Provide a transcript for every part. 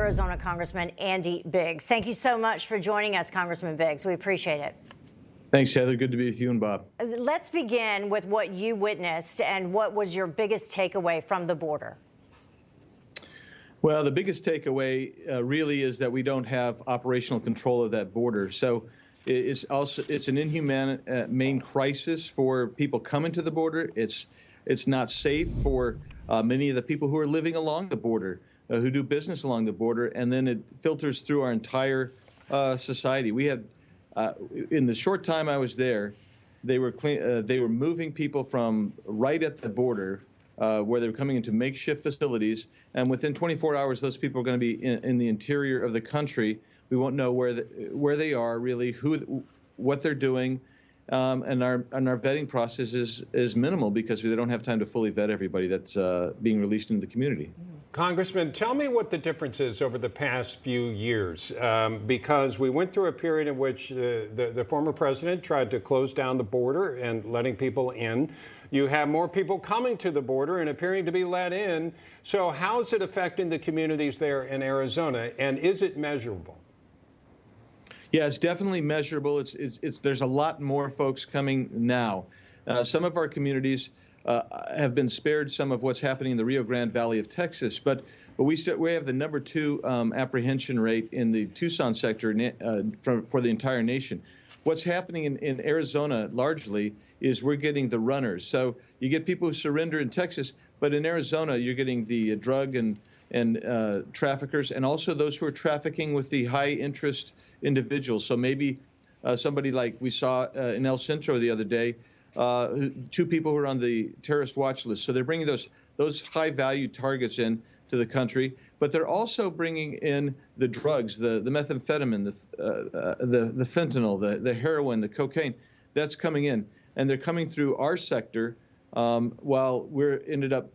Arizona Congressman Andy Biggs. Thank you so much for joining us, Congressman Biggs. We appreciate it. Thanks, Heather. Good to be with you and Bob. Let's begin with what you witnessed and what was your biggest takeaway from the border. Well, the biggest takeaway really is that we don't have operational control of that border. So it's an inhumane crisis for people coming to the border. It's not safe for many of the people who are living along the border, who do business along the border, and then it filters through our entire society. We had, in the short time I was there, they were moving people from right at the border, where they were coming into makeshift facilities, and within 24 hours, those people are going to be in the interior of the country. We won't know where they are, really, what they're doing, and our vetting process is minimal because they don't have time to fully vet everybody that's being released into the community. Congressman, tell me what the difference is over the past few years, because we went through a period in which the former president tried to close down the border and letting people in. You have more people coming to the border and appearing to be let in. So how is it affecting the communities there in Arizona, and is it measurable? Yeah, it's definitely measurable. There's a lot more folks coming now. Some of our communities have been spared some of what's happening in the Rio Grande Valley of Texas, but we have the #2 apprehension rate in the Tucson sector for the entire nation. What's happening in Arizona largely is we're getting the runners. So you get people who surrender in Texas, but in Arizona you're getting the drug and traffickers, and also those who are trafficking with the high interest individuals. So maybe somebody like we saw in El Centro the other day, 2 people who are on the terrorist watch list. So they're bringing those high value targets in to the country, but they're also bringing in the drugs, the methamphetamine, the fentanyl, the heroin, the cocaine. That's coming in, and they're coming through our sector while we're ended up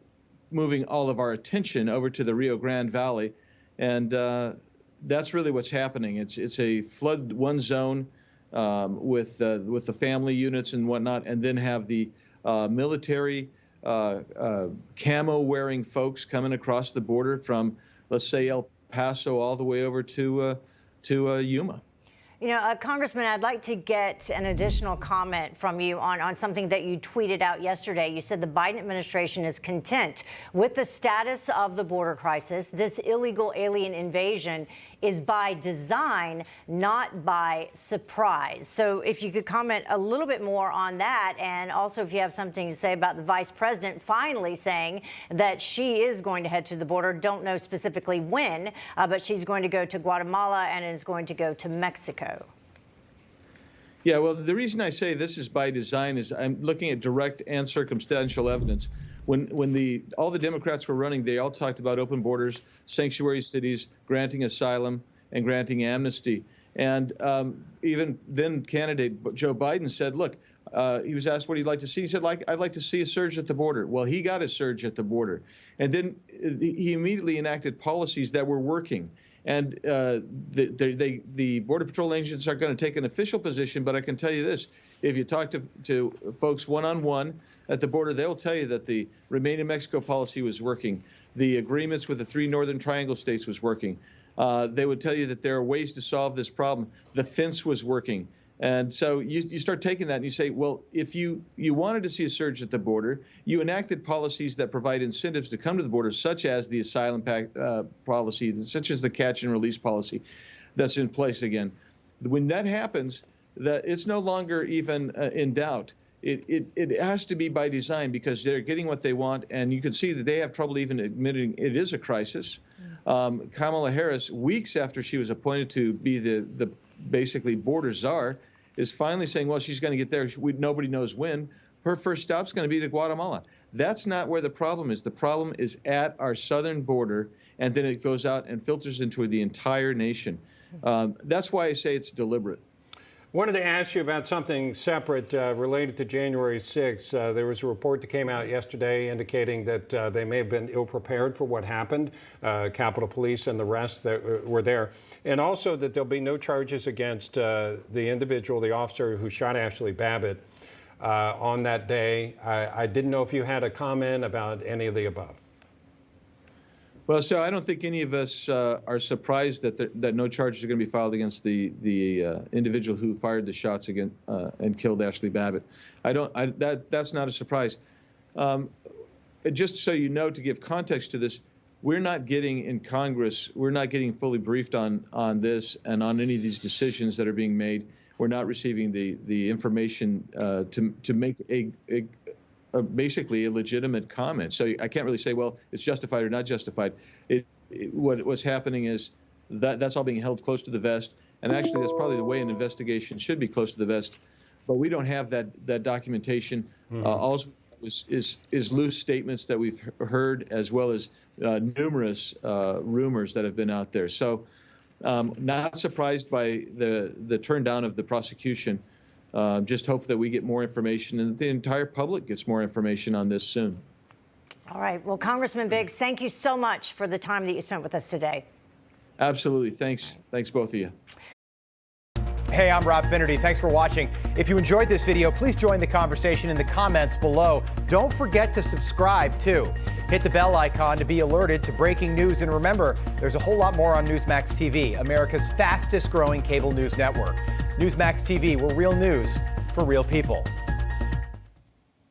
moving all of our attention over to the Rio Grande Valley, and that's really what's happening. It's a flood one zone with the family units and whatnot, and then have the military camo-wearing folks coming across the border from, let's say, El Paso all the way over to Yuma. You know, Congressman, I'd like to get an additional comment from you on something that you tweeted out yesterday. You said the Biden administration is content with the status of the border crisis. This illegal alien invasion is by design, not by surprise. So if you could comment a little bit more on that, and also if you have something to say about the vice president finally saying that she is going to head to the border. Don't know specifically when, but she's going to go to Guatemala and is going to go to Mexico. Yeah, well, the reason I say this is by design is I'm looking at direct and circumstantial evidence. When all the Democrats were running, they all talked about open borders, sanctuary cities, granting asylum, and granting amnesty. And even then, candidate Joe Biden said, look, he was asked what he'd like to see. He said, I'd like to see a surge at the border. Well, he got a surge at the border. And then he immediately enacted policies that were working. And the Border Patrol agents are going to take an official position, but I can tell you this. If you talk to folks one-on-one at the border, they'll tell you that the Remain in Mexico policy was working. The agreements with the 3 Northern Triangle states was working. They would tell you that there are ways to solve this problem. The fence was working. And so you start taking that and you say, well, if you wanted to see a surge at the border, you enacted policies that provide incentives to come to the border, such as the asylum policy, such as the catch and release policy that's in place again. When that happens, it's no longer even in doubt. It has to be by design because they're getting what they want, and you can see that they have trouble even admitting it is a crisis. Kamala Harris, weeks after she was appointed to be the basically border czar, is finally saying, well, she's going to get there. Nobody knows when. Her first stop's going to be to Guatemala. That's not where the problem is. The problem is at our southern border, and then it goes out and filters into the entire nation. That's why I say it's deliberate. Wanted to ask you about something separate related to January 6th. There was a report that came out yesterday indicating that they may have been ill-prepared for what happened, Capitol Police and the rest that were there, and also that there'll be no charges against the individual, the officer who shot Ashley Babbitt on that day. I didn't know if you had a comment about any of the above. Well, so I don't think any of us are surprised that no charges are going to be filed against the individual who fired the shots against and killed Ashley Babbitt. That's not a surprise. Just so you know, to give context to this, we're not getting in Congress, we're not getting fully briefed on this and on any of these decisions that are being made. We're not receiving the information to make basically a legitimate comment. So I can't really say, well, it's justified or not justified. What's happening is that's all being held close to the vest. And actually, that's probably the way an investigation should be, close to the vest. But we don't have that documentation. All is loose statements that we've heard, as well as numerous rumors that have been out there. So not surprised by the turn down of the prosecution. Just hope that we get more information and the entire public gets more information on this soon. All right. Well, Congressman Biggs, thank you so much for the time that you spent with us today. Absolutely. Thanks. Thanks, both of you. Hey, I'm Rob Finnerty. Thanks for watching. If you enjoyed this video, please join the conversation in the comments below. Don't forget to subscribe, too. Hit the bell icon to be alerted to breaking news. And remember, there's a whole lot more on Newsmax TV, America's fastest growing cable news network. Newsmax TV, we're real news for real people.